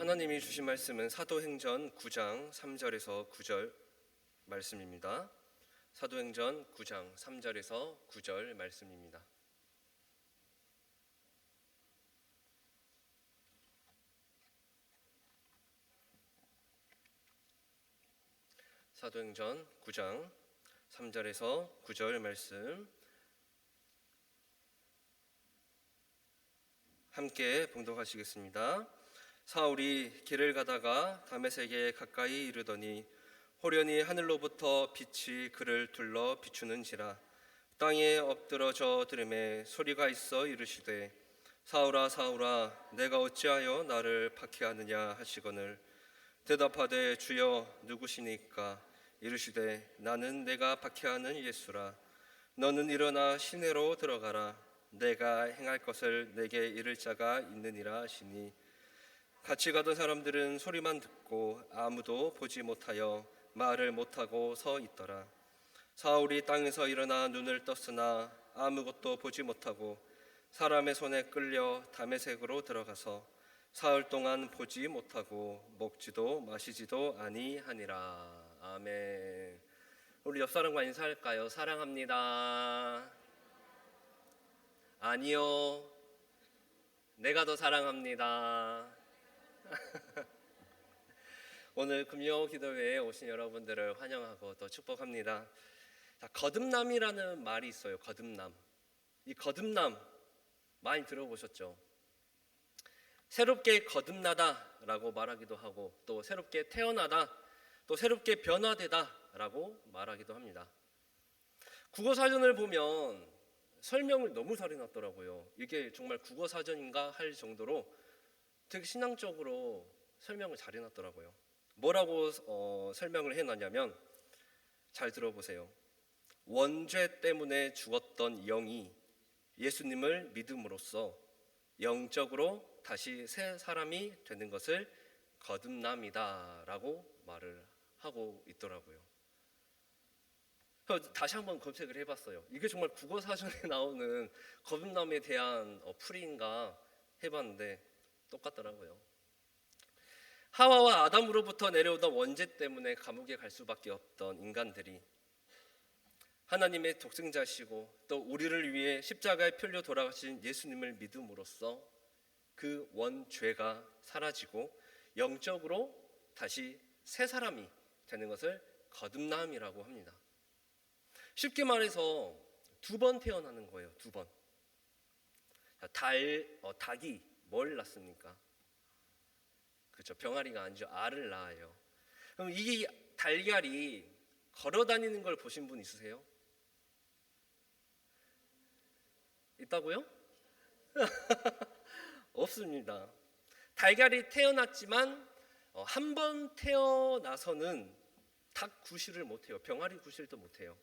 하나님이 주신 말씀은 사도행전 9장 3절에서 9절 말씀입니다. 사도행전 9장 3절에서 9절 말씀입니다. 사도행전 9장 3절에서 9절 말씀 함께 봉독하시겠습니다. 사울이 길을 가다가 다메섹에 가까이 이르더니 호련히 하늘로부터 빛이 그를 둘러 비추는지라. 땅에 엎드러져 들음에 소리가 있어 이르시되 사울아 사울아 내가 어찌하여 나를 박해하느냐 하시거늘 대답하되 주여 누구시니까? 이르시되 나는 내가 박해하는 예수라. 너는 일어나 시내로 들어가라. 내가 행할 것을 내게 이를 자가 있느니라 하시니 같이 가던 사람들은 소리만 듣고 아무도 보지 못하여 말을 못하고 서 있더라. 사울이 땅에서 일어나 눈을 떴으나 아무것도 보지 못하고 사람의 손에 끌려 다메섹으로 들어가서 사흘 동안 보지 못하고 먹지도 마시지도 아니하니라. 아멘. 우리 옆 사람과 인사할까요? 사랑합니다. 아니요, 내가 더 사랑합니다. 오늘 금요 기도회에 오신 여러분들을 환영하고 또 축복합니다. 거듭남이라는 말이 있어요. 거듭남. 이 거듭남 많이 들어보셨죠? 새롭게 거듭나다라고 말하기도 하고 또 새롭게 태어나다, 또 새롭게 변화되다라고 말하기도 합니다. 국어사전을 보면 설명을 너무 잘 해놨더라고요. 이게 정말 국어사전인가 할 정도로 되게 신앙적으로 설명을 잘 해놨더라고요. 뭐라고 설명을 해놨냐면, 잘 들어보세요. 원죄 때문에 죽었던 영이 예수님을 믿음으로써 영적으로 다시 새 사람이 되는 것을 거듭남이다 라고 말을 하고 있더라고요. 다시 한번 검색을 해봤어요. 이게 정말 국어사전에 나오는 거듭남에 대한 풀이인가 해봤는데 똑같더라고요. 하와와 아담으로부터 내려오던 원죄 때문에 감옥에 갈 수밖에 없던 인간들이 하나님의 독생자시고 또 우리를 위해 십자가에 풀려 돌아가신 예수님을 믿음으로써 그 원죄가 사라지고 영적으로 다시 새 사람이 되는 것을 거듭남이라고 합니다. 쉽게 말해서 두 번 태어나는 거예요. 두 번. 닭이 뭘 낳습니까? 그렇죠. 병아리가 아니죠. 알을 낳아요. 그럼 이 달걀이 걸어 다니는 걸 보신 분 있으세요? 있다고요? 없습니다. 달걀이 태어났지만 한 번 태어나서는 닭 구실을 못해요. 병아리 구실도 못해요.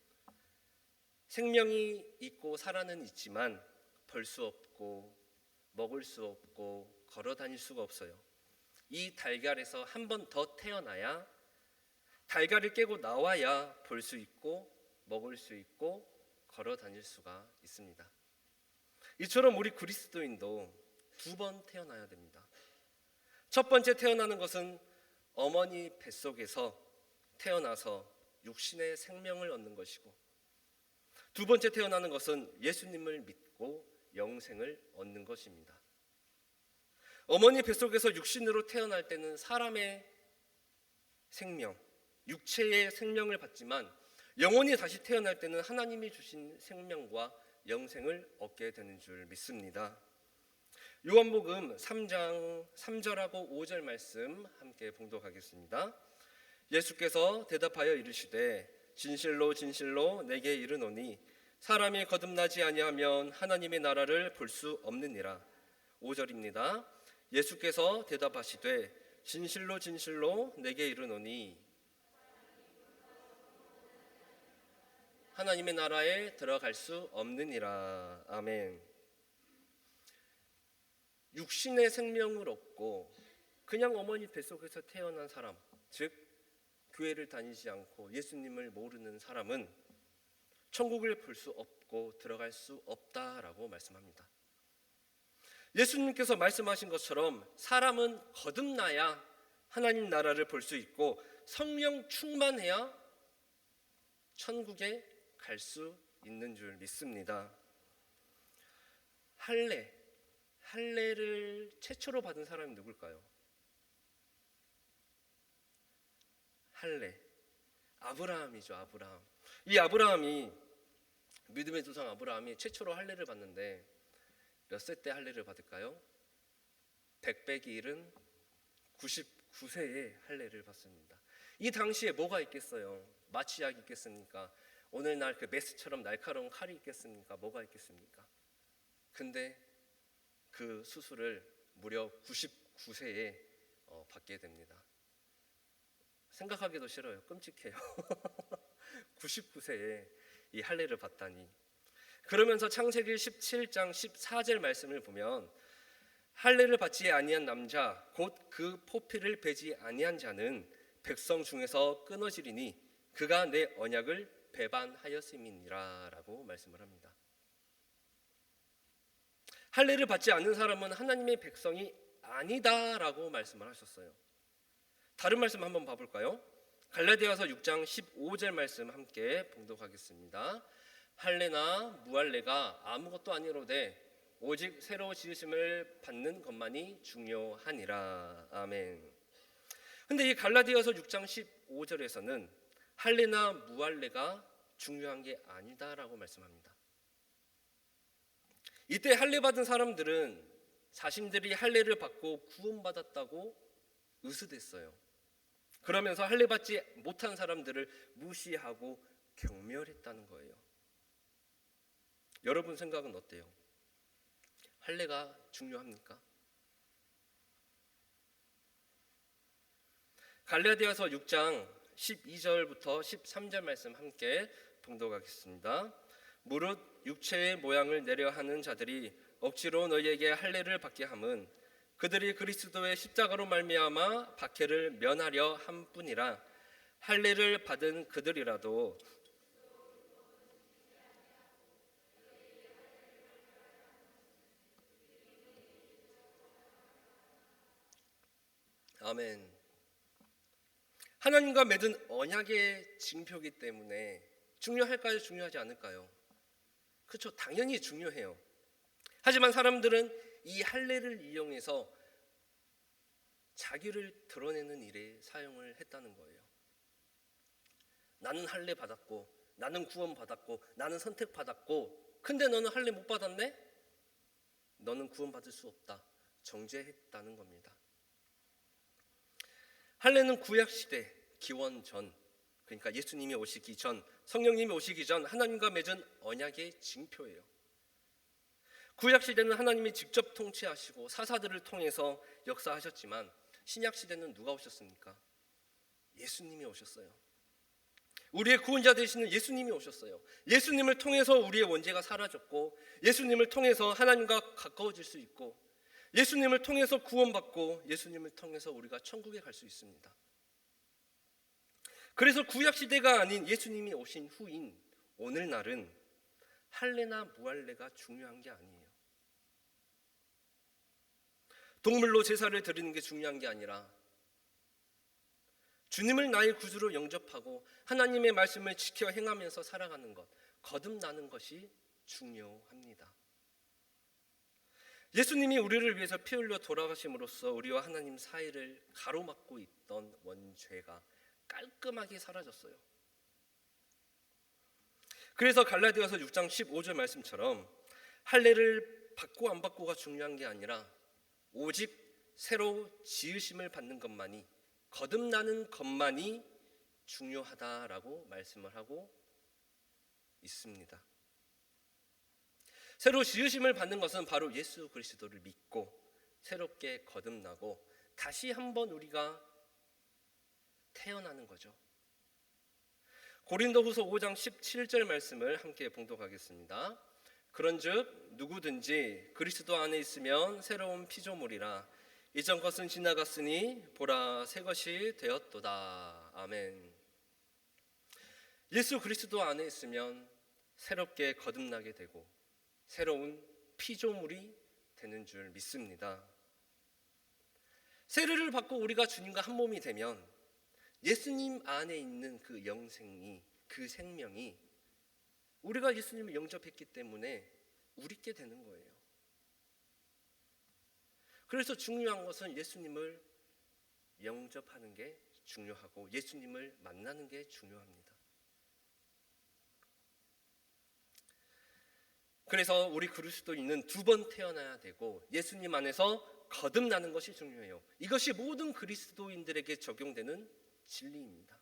생명이 있고 살아는 있지만 벌 수 없고 먹을 수 없고 걸어 다닐 수가 없어요. 이 달걀에서 한 번 더 태어나야, 달걀을 깨고 나와야 볼 수 있고 먹을 수 있고 걸어 다닐 수가 있습니다. 이처럼 우리 그리스도인도 두 번 태어나야 됩니다. 첫 번째 태어나는 것은 어머니 뱃속에서 태어나서 육신의 생명을 얻는 것이고, 두 번째 태어나는 것은 예수님을 믿고 영생을 얻는 것입니다. 어머니 뱃속에서 육신으로 태어날 때는 사람의 생명, 육체의 생명을 받지만 영원히 다시 태어날 때는 하나님이 주신 생명과 영생을 얻게 되는 줄 믿습니다. 요한복음 3장 3절하고 5절 말씀 함께 봉독하겠습니다. 예수께서 대답하여 이르시되 진실로 진실로 내게 이르노니 사람이 거듭나지 아니하면 하나님의 나라를 볼 수 없느니라. 5절입니다. 예수께서 대답하시되 진실로 진실로 내게 이르노니 하나님의 나라에 들어갈 수 없느니라. 아멘. 육신의 생명을 얻고 그냥 어머니 뱃속에서 태어난 사람, 즉 교회를 다니지 않고 예수님을 모르는 사람은 천국을 볼 수 없고 들어갈 수 없다라고 말씀합니다. 예수님께서 말씀하신 것처럼 사람은 거듭나야 하나님 나라를 볼 수 있고 성령 충만해야 천국에 갈 수 있는 줄 믿습니다. 할례를 최초로 받은 사람이 누굴까요? 할례, 아브라함이죠. 아브라함. 이 아브라함이, 믿음의 조상 아브라함이 최초로 할례를 받는데 몇 세 때 할례를 받을까요? 100 빼기 1은 99세에 할례를 받습니다. 이 당시에 뭐가 있겠어요? 마취약이 있겠습니까? 오늘날 그 메스처럼 날카로운 칼이 있겠습니까? 뭐가 있겠습니까? 근데 그 수술을 무려 99세에 받게 됩니다. 생각하기도 싫어요. 끔찍해요. 99세에 이 할례를 받다니. 그러면서 창세기 17장 14절 말씀을 보면 할례를 받지 아니한 남자 곧 그 포피를 베지 아니한 자는 백성 중에서 끊어지리니 그가 내 언약을 배반하였음이니라 라고 말씀을 합니다. 할례를 받지 않는 사람은 하나님의 백성이 아니다라고 말씀을 하셨어요. 다른 말씀 한번 봐볼까요? 갈라디아서 6장 15절 말씀 함께 봉독하겠습니다. 할례나 무할례가 아무것도 아니로되 오직 새로 지으심을 받는 것만이 중요하니라. 아멘. 근데 이 갈라디아서 6장 15절에서는 할례나 무할례가 중요한 게 아니다라고 말씀합니다. 이때 할례 받은 사람들은 자신들이 할례를 받고 구원받았다고 의스댔어요. 그러면서 할례 받지 못한 사람들을 무시하고 경멸했다는 거예요. 여러분 생각은 어때요? 할례가 중요합니까? 갈라디아서 6장 12절부터 13절 말씀 함께 봉독하겠습니다. 무릇 육체의 모양을 내려 하는 자들이 억지로 너희에게 할례를 받게 함은 그들이 그리스도의 십자가로 말미암아 박해를 면하려 함뿐이라. 할례를 받은 그들이라도 아멘. 하나님과 맺은 언약의 징표이기 때문에 중요할까요? 중요하지 않을까요? 그렇죠. 당연히 중요해요. 하지만 사람들은 이 할례를 이용해서 자기를 드러내는 일에 사용을 했다는 거예요. 나는 할례 받았고, 나는 구원 받았고, 나는 선택 받았고, 근데 너는 할례 못 받았네? 너는 구원 받을 수 없다. 정죄했다는 겁니다. 할례는 구약 시대 기원 전, 그러니까 예수님이 오시기 전, 성령님이 오시기 전 하나님과 맺은 언약의 징표예요. 구약 시대는 하나님이 직접 통치하시고 사사들을 통해서 역사하셨지만 신약 시대는 누가 오셨습니까? 예수님이 오셨어요. 우리의 구원자 되시는 예수님이 오셨어요. 예수님을 통해서 우리의 원죄가 사라졌고, 예수님을 통해서 하나님과 가까워질 수 있고, 예수님을 통해서 구원받고, 예수님을 통해서 우리가 천국에 갈 수 있습니다. 그래서 구약 시대가 아닌 예수님이 오신 후인 오늘날은 할례나 무할례가 중요한 게 아니에요. 동물로 제사를 드리는 게 중요한 게 아니라 주님을 나의 구주로 영접하고 하나님의 말씀을 지켜 행하면서 살아가는 것, 거듭나는 것이 중요합니다. 예수님이 우리를 위해서 피 흘려 돌아가심으로써 우리와 하나님 사이를 가로막고 있던 원죄가 깔끔하게 사라졌어요. 그래서 갈라디아서 6장 15절 말씀처럼 할례를 받고 안 받고가 중요한 게 아니라 오직 새로 지으심을 받는 것만이, 거듭나는 것만이 중요하다라고 말씀을 하고 있습니다. 새로 지으심을 받는 것은 바로 예수 그리스도를 믿고 새롭게 거듭나고 다시 한번 우리가 태어나는 거죠. 고린도후서 5장 17절 말씀을 함께 봉독하겠습니다. 그런즉 누구든지 그리스도 안에 있으면 새로운 피조물이라. 이전 것은 지나갔으니 보라 새 것이 되었도다. 아멘. 예수 그리스도 안에 있으면 새롭게 거듭나게 되고 새로운 피조물이 되는 줄 믿습니다. 세례를 받고 우리가 주님과 한 몸이 되면 예수님 안에 있는 그 영생이, 그 생명이 우리가 예수님을 영접했기 때문에 우리께 되는 거예요. 그래서 중요한 것은 예수님을 영접하는 게 중요하고 예수님을 만나는 게 중요합니다. 그래서 우리 그리스도인은 두 번 태어나야 되고 예수님 안에서 거듭나는 것이 중요해요. 이것이 모든 그리스도인들에게 적용되는 진리입니다.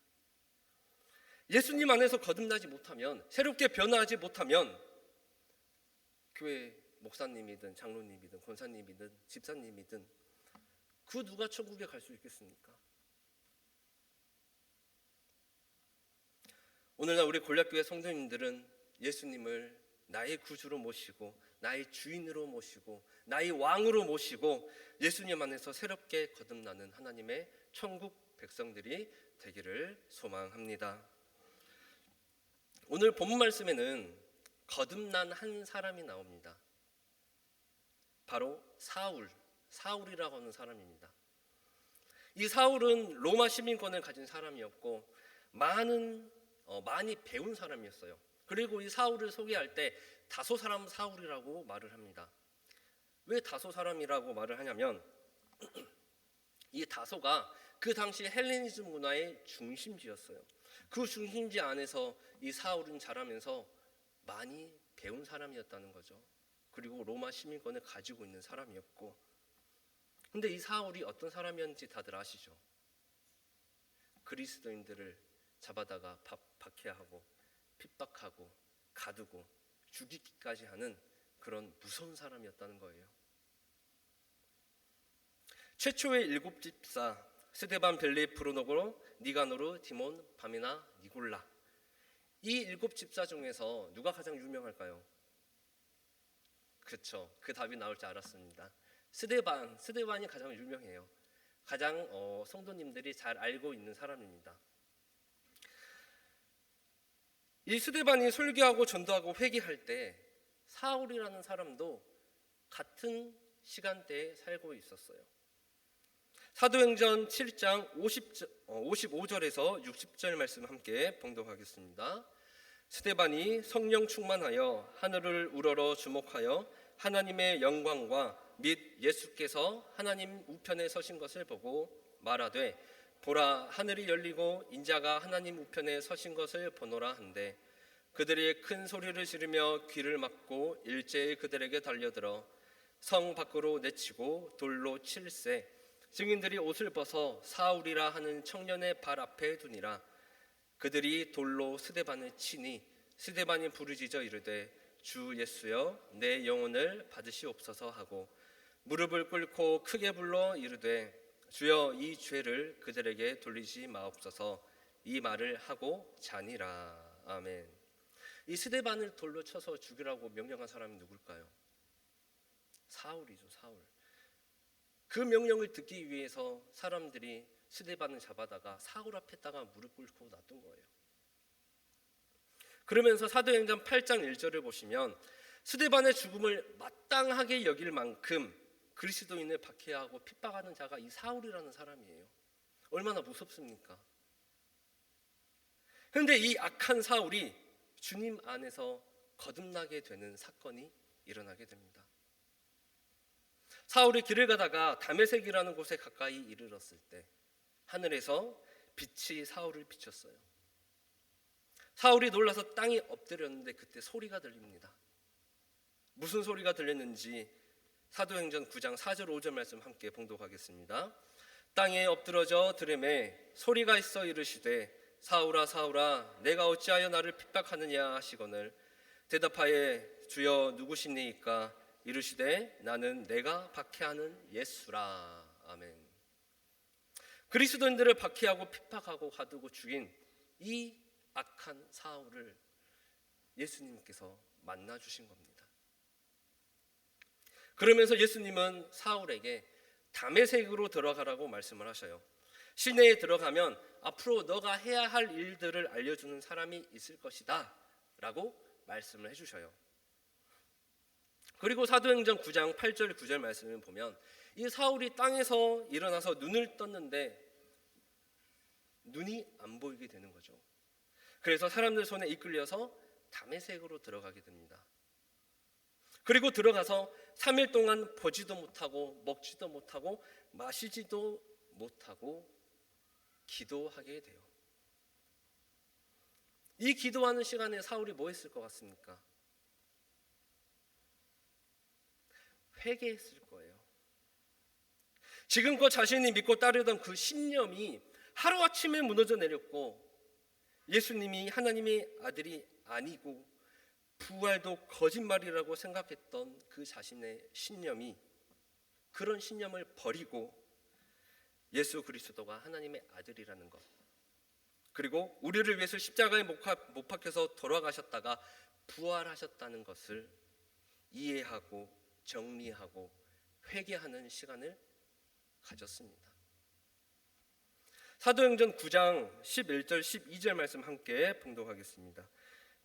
예수님 안에서 거듭나지 못하면, 새롭게 변화하지 못하면 교회 목사님이든 장로님이든 권사님이든 집사님이든 그 누가 천국에 갈 수 있겠습니까? 오늘날 우리 골략교회 성도님들은 예수님을 나의 구주로 모시고 나의 주인으로 모시고 나의 왕으로 모시고 예수님 안에서 새롭게 거듭나는 하나님의 천국 백성들이 되기를 소망합니다. 오늘 본문 말씀에는 거듭난 한 사람이 나옵니다. 바로 사울이라고 하는 사람입니다. 이 사울은 로마 시민권을 가진 사람이었고 많이 배운 사람이었어요. 그리고 이 사울을 소개할 때 다소 사람 사울이라고 말을 합니다. 왜 다소 사람이라고 말을 하냐면 이 다소가 그 당시 헬레니즘 문화의 중심지였어요. 그 중심지 안에서 이 사울은 자라면서 많이 배운 사람이었다는 거죠. 그리고 로마 시민권을 가지고 있는 사람이었고, 근데 이 사울이 어떤 사람이었는지 다들 아시죠? 그리스도인들을 잡아다가 박해하고 핍박하고 가두고 죽이기까지 하는 그런 무서운 사람이었다는 거예요. 최초의 일곱 집사 스데반, 벨리, 프로노고, 니가노르, 디몬, 바메나, 니골라, 이 일곱 집사 중에서 누가 가장 유명할까요? 그렇죠. 그 답이 나올 줄 알았습니다. 스데반이 가장 유명해요. 가장 성도님들이 잘 알고 있는 사람입니다. 이 스데반이 설교하고 전도하고 회개할 때 사울이라는 사람도 같은 시간대에 살고 있었어요. 사도행전 7장 55절에서 60절 말씀 함께 봉독하겠습니다. 스데반이 성령 충만하여 하늘을 우러러 주목하여 하나님의 영광과 및 예수께서 하나님 우편에 서신 것을 보고 말하되, 보라, 하늘이 열리고 인자가 하나님 우편에 서신 것을 보노라 한데, 그들이 큰 소리를 지르며 귀를 막고 일제히 그들에게 달려들어 성 밖으로 내치고 돌로 칠세, 증인들이 옷을 벗어 사울이라 하는 청년의 발 앞에 두니라. 그들이 돌로 스데반을 치니 스데반이 부르짖어 이르되, 주 예수여, 내 영혼을 받으시옵소서 하고 무릎을 꿇고 크게 불러 이르되, 주여, 이 죄를 그들에게 돌리지 마옵소서. 이 말을 하고 자니라. 아멘. 이 스데반을 돌로 쳐서 죽이라고 명령한 사람이 누굴까요? 사울이죠, 사울. 그 명령을 듣기 위해서 사람들이 스데반을 잡아다가 사울 앞에다가 무릎 꿇고 놔둔 거예요. 그러면서 사도행전 8장 1절을 보시면 스데반의 죽음을 마땅하게 여길 만큼 그리스도인을 박해하고 핍박하는 자가 이 사울이라는 사람이에요. 얼마나 무섭습니까? 그런데 이 악한 사울이 주님 안에서 거듭나게 되는 사건이 일어나게 됩니다. 사울이 길을 가다가 다메섹이라는 곳에 가까이 이르렀을 때 하늘에서 빛이 사울을 비췄어요. 사울이 놀라서 땅에 엎드렸는데 그때 소리가 들립니다. 무슨 소리가 들렸는지 사도행전 9장 4절 5절 말씀 함께 봉독하겠습니다. 땅에 엎드러져 들으매 소리가 있어 이르시되, 사울아 사울아, 내가 어찌하여 나를 핍박하느냐 하시거늘 대답하여, 주여 누구시니이까? 이르시되, 나는 내가 박해하는 예수라. 아멘. 그리스도인들을 박해하고 핍박하고 가두고 죽인 이 악한 사울을 예수님께서 만나 주신 겁니다. 그러면서 예수님은 사울에게 다메섹으로 들어가라고 말씀을 하셔요. 시내에 들어가면 앞으로 너가 해야 할 일들을 알려주는 사람이 있을 것이다 라고 말씀을 해주셔요. 그리고 사도행전 9장 8절 9절 말씀을 보면 이 사울이 땅에서 일어나서 눈을 떴는데 눈이 안 보이게 되는 거죠. 그래서 사람들 손에 이끌려서 다메섹으로 들어가게 됩니다. 그리고 들어가서 3일 동안 보지도 못하고 먹지도 못하고 마시지도 못하고 기도하게 돼요. 이 기도하는 시간에 사울이 뭐 했을 것 같습니까? 회개했을 거예요. 지금껏 자신이 믿고 따르던 그 신념이 하루아침에 무너져 내렸고 예수님이 하나님의 아들이 아니고 부활도 거짓말이라고 생각했던 그 자신의 신념이 그런 신념을 버리고 예수 그리스도가 하나님의 아들이라는 것, 그리고 우리를 위해서 십자가에 못 박혀서 돌아가셨다가 부활하셨다는 것을 이해하고 정리하고 회개하는 시간을 가졌습니다. 사도행전 9장 11절 12절 말씀 함께 봉독하겠습니다.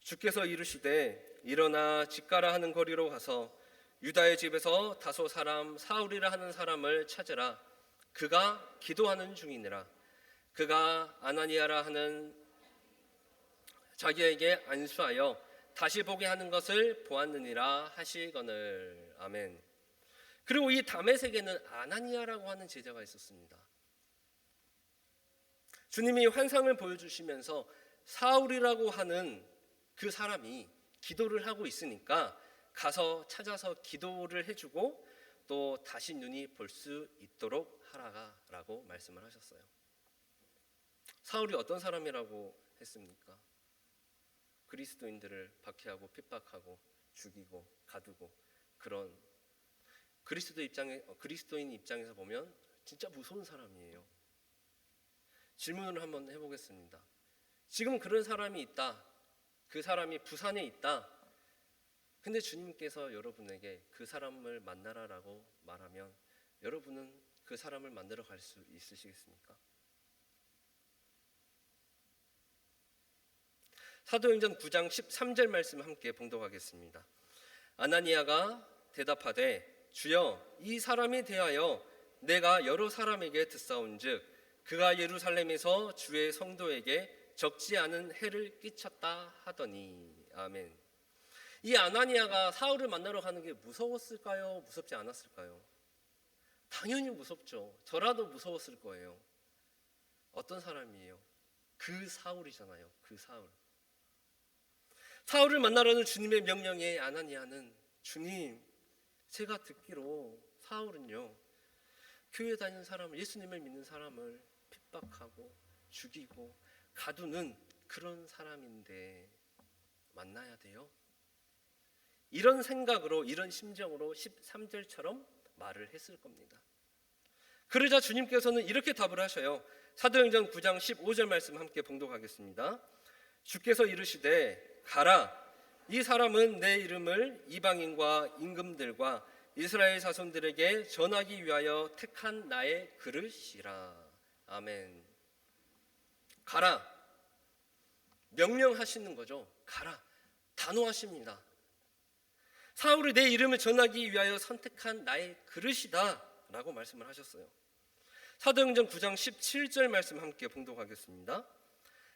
주께서 이르시되 일어나 집가라 하는 거리로 가서 유다의 집에서 다소 사람 사울이라 하는 사람을 찾으라. 그가 기도하는 중이니라. 그가 아나니아라 하는 자기에게 안수하여 다시 보게 하는 것을 보았느니라 하시거늘. 아멘. 그리고 이 다메섹에는 아나니아라고 하는 제자가 있었습니다. 주님이 환상을 보여주시면서 사울이라고 하는 그 사람이 기도를 하고 있으니까 가서 찾아서 기도를 해주고 또 다시 눈이 볼 수 있도록 하라라고 말씀을 하셨어요. 사울이 어떤 사람이라고 했습니까? 그리스도인들을 박해하고 핍박하고 죽이고 가두고 그런 그리스도인 입장에서 보면 진짜 무서운 사람이에요. 질문을 한번 해보겠습니다. 지금 그런 사람이 있다. 그 사람이 부산에 있다. 근데 주님께서 여러분에게 그 사람을 만나라라고 말하면 여러분은 그 사람을 만나러 갈 수 있으시겠습니까? 사도행전 9장 13절 말씀 함께 봉독하겠습니다. 아나니아가 대답하되 주여 이 사람에 대하여 내가 여러 사람에게 듣사온즉 그가 예루살렘에서 주의 성도에게 적지 않은 해를 끼쳤다 하더니. 아멘. 이 아나니아가 사울을 만나러 가는 게 무서웠을까요? 무섭지 않았을까요? 당연히 무섭죠. 저라도 무서웠을 거예요. 어떤 사람이에요? 그 사울이잖아요. 그 사울. 사울을 만나라는 주님의 명령에 아나니아는 주님, 제가 듣기로 사울은요 교회 다니는 사람을, 예수님을 믿는 사람을 핍박하고 죽이고 가두는 그런 사람인데 만나야 돼요? 이런 생각으로, 이런 심정으로 13절처럼 말을 했을 겁니다. 그러자 주님께서는 이렇게 답을 하셔요. 사도행전 9장 15절 말씀 함께 봉독하겠습니다. 주께서 이르시되 가라. 이 사람은 내 이름을 이방인과 임금들과 이스라엘 자손들에게 전하기 위하여 택한 나의 그릇이라. 아멘. 가라. 명령하시는 거죠. 가라. 단호하십니다. 사울이 내 이름을 전하기 위하여 선택한 나의 그릇이다 라고 말씀을 하셨어요. 사도행전 9장 17절 말씀 함께 봉독하겠습니다.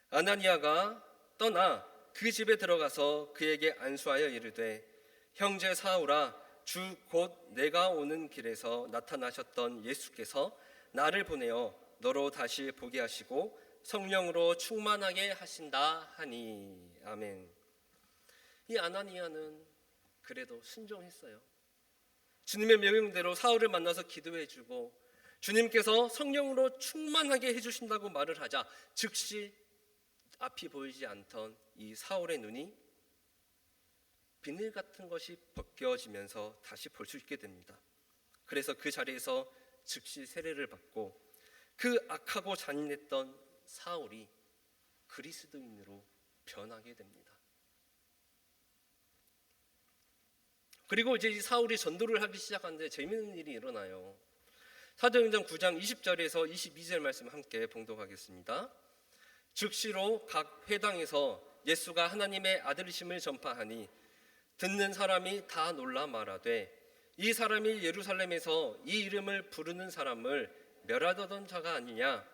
아나니아가 떠나 그 집에 들어가서 그에게 안수하여 이르되 형제 사울아, 주 곧 내가 오는 길에서 나타나셨던 예수께서 나를 보내어 너로 다시 보게 하시고 성령으로 충만하게 하신다 하니. 아멘. 이 아나니아는 그래도 순종했어요. 주님의 명령대로 사울을 만나서 기도해주고 주님께서 성령으로 충만하게 해주신다고 말을 하자 즉시 앞이 보이지 않던 이 사울의 눈이 비늘 같은 것이 벗겨지면서 다시 볼 수 있게 됩니다. 그래서 그 자리에서 즉시 세례를 받고 그 악하고 잔인했던 사울이 그리스도인으로 변하게 됩니다. 그리고 이제 사울이 전도를 하기 시작하는데 재미있는 일이 일어나요. 사도행전 9장 20절에서 22절 말씀 함께 봉독하겠습니다. 즉시로 각 회당에서 예수가 하나님의 아들이심을 전파하니 듣는 사람이 다 놀라 말하되 이 사람이 예루살렘에서 이 이름을 부르는 사람을 멸하던 자가 아니냐.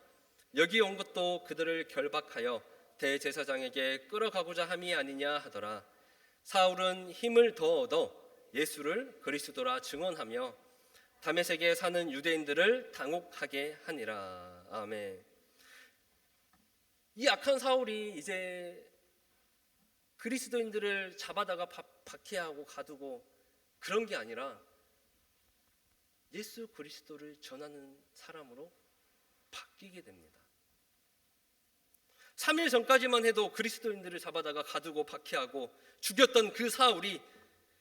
여기 온 것도 그들을 결박하여 대제사장에게 끌어가고자 함이 아니냐 하더라. 사울은 힘을 더 얻어 예수를 그리스도라 증언하며 다메섹에 사는 유대인들을 당혹하게 하니라. 아멘. 이 악한 사울이 이제 그리스도인들을 잡아다가 박해하고 가두고 그런 게 아니라 예수 그리스도를 전하는 사람으로 바뀌게 됩니다. 3일 전까지만 해도 그리스도인들을 잡아다가 가두고 박해하고 죽였던 그 사울이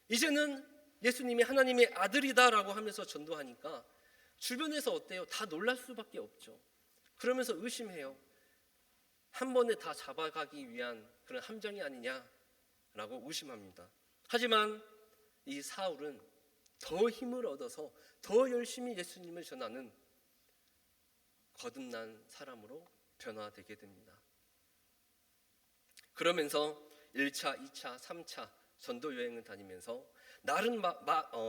이제는 예수님이 하나님의 아들이다라고 하면서 전도하니까 주변에서 어때요? 다 놀랄 수밖에 없죠. 그러면서 의심해요. 한 번에 다 잡아가기 위한 그런 함정이 아니냐라고 의심합니다. 하지만 이 사울은 더 힘을 얻어서 더 열심히 예수님을 전하는 거듭난 사람으로 변화되게 됩니다. 그러면서 1차, 2차, 3차 전도 여행을 다니면서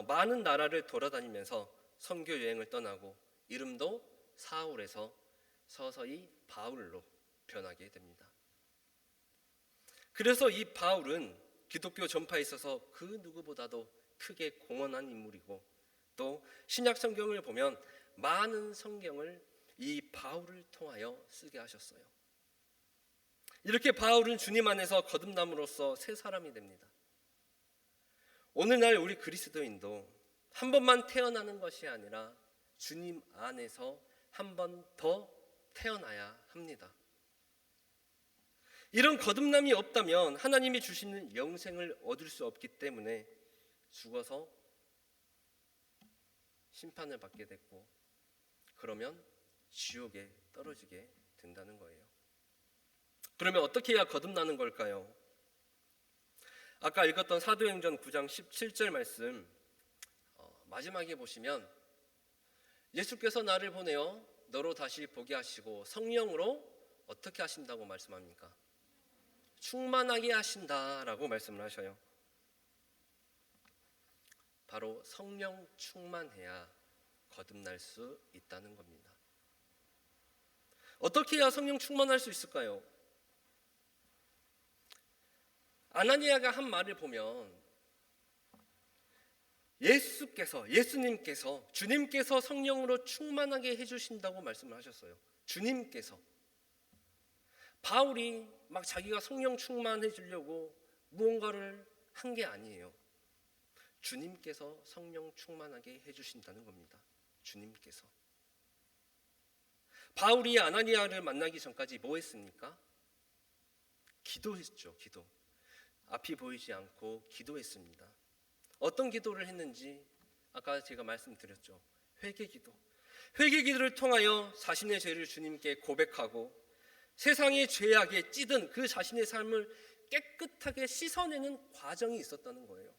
많은 나라를 돌아다니면서 선교 여행을 떠나고 이름도 사울에서 서서히 바울로 변하게 됩니다. 그래서 이 바울은 기독교 전파에 있어서 그 누구보다도 크게 공헌한 인물이고 또 신약 성경을 보면 많은 성경을 이 바울을 통하여 쓰게 하셨어요. 이렇게 바울은 주님 안에서 거듭남으로써 새 사람이 됩니다. 오늘날 우리 그리스도인도 한 번만 태어나는 것이 아니라 주님 안에서 한 번 더 태어나야 합니다. 이런 거듭남이 없다면 하나님이 주시는 영생을 얻을 수 없기 때문에 죽어서 심판을 받게 됐고 그러면 지옥에 떨어지게 된다는 거예요. 그러면 어떻게 해야 거듭나는 걸까요? 아까 읽었던 사도행전 9장 17절 말씀 마지막에 보시면 예수께서 나를 보내어 너로 다시 보게 하시고 성령으로 어떻게 하신다고 말씀합니까? 충만하게 하신다라고 말씀을 하셔요. 바로 성령 충만해야 거듭날 수 있다는 겁니다. 어떻게 해야 성령 충만할 수 있을까요? 아나니아가 한 말을 보면 예수님께서 주님께서 성령으로 충만하게 해주신다고 말씀을 하셨어요. 주님께서. 바울이 막 자기가 성령 충만해 주려고 무언가를 한 게 아니에요. 주님께서 성령 충만하게 해주신다는 겁니다. 주님께서. 바울이 아나니아를 만나기 전까지 뭐 했습니까? 기도했죠. 기도. 앞이 보이지 않고 기도했습니다. 어떤 기도를 했는지 아까 제가 말씀드렸죠. 회개기도. 회개기도를 통하여 자신의 죄를 주님께 고백하고 세상의 죄악에 찌든 그 자신의 삶을 깨끗하게 씻어내는 과정이 있었다는 거예요.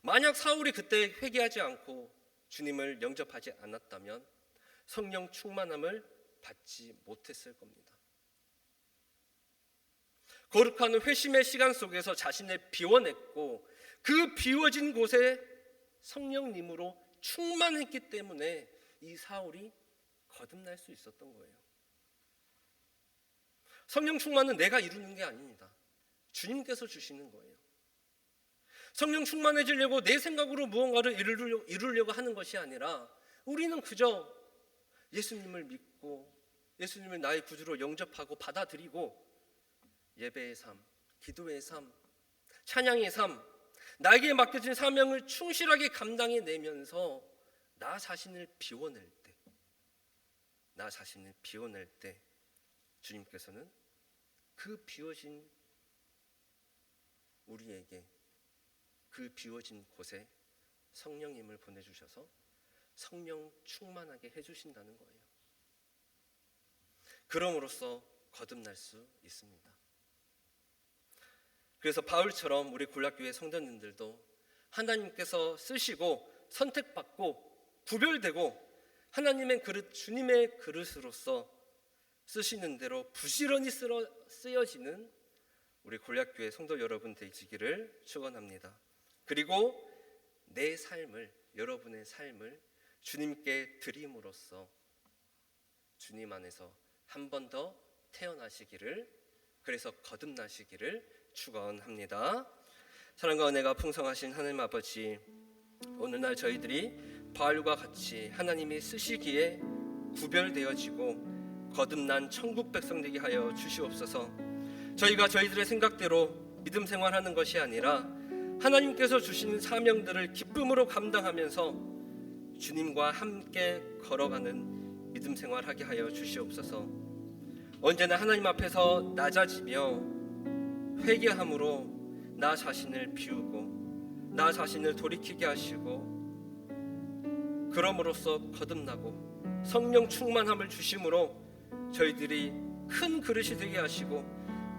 만약 사울이 그때 회개하지 않고 주님을 영접하지 않았다면 성령 충만함을 받지 못했을 겁니다. 거룩한 회심의 시간 속에서 자신을 비워냈고 그 비워진 곳에 성령님으로 충만했기 때문에 이 사울이 거듭날 수 있었던 거예요. 성령 충만은 내가 이루는 게 아닙니다. 주님께서 주시는 거예요. 성령 충만해지려고 내 생각으로 무언가를 이루려고 하는 것이 아니라 우리는 그저 예수님을 믿고 예수님을 나의 구주로 영접하고 받아들이고 예배의 삶, 기도의 삶, 찬양의 삶, 나에게 맡겨진 사명을 충실하게 감당해내면서 나 자신을 비워낼 때 주님께서는 그 비워진 우리에게 그 비워진 곳에 성령님을 보내주셔서 성령 충만하게 해주신다는 거예요. 그럼으로써 거듭날 수 있습니다. 그래서 바울처럼 우리 군락교회 성도님들도 하나님께서 쓰시고 선택받고 구별되고 하나님의 그릇, 주님의 그릇으로서 쓰시는 대로 부지런히 쓰여지는 우리 골략교회 성도 여러분 되시기를 축원합니다. 그리고 내 삶을, 여러분의 삶을 주님께 드림으로써 주님 안에서 한 번 더 태어나시기를, 그래서 거듭나시기를 축원합니다. 사랑과 은혜가 풍성하신 하나님 아버지, 오늘날 저희들이 바울과 같이 하나님이 쓰시기에 구별되어지고 거듭난 천국 백성 되게 하여 주시옵소서. 저희가 저희들의 생각대로 믿음 생활하는 것이 아니라 하나님께서 주신 사명들을 기쁨으로 감당하면서 주님과 함께 걸어가는 믿음 생활하게 하여 주시옵소서. 언제나 하나님 앞에서 낮아지며 회개함으로 나 자신을 비우고 나 자신을 돌이키게 하시고, 그럼으로써 거듭나고 성령 충만함을 주심으로 저희들이 큰 그릇이 되게 하시고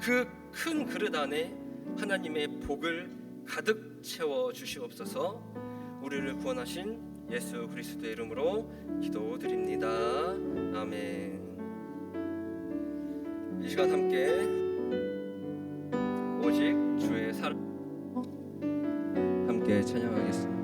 그 큰 그릇 안에 하나님의 복을 가득 채워 주시옵소서. 우리를 구원하신 예수 그리스도의 이름으로 기도드립니다. 아멘. 이 시간 함께 오직 주의 사랑 함께 찬양하겠습니다.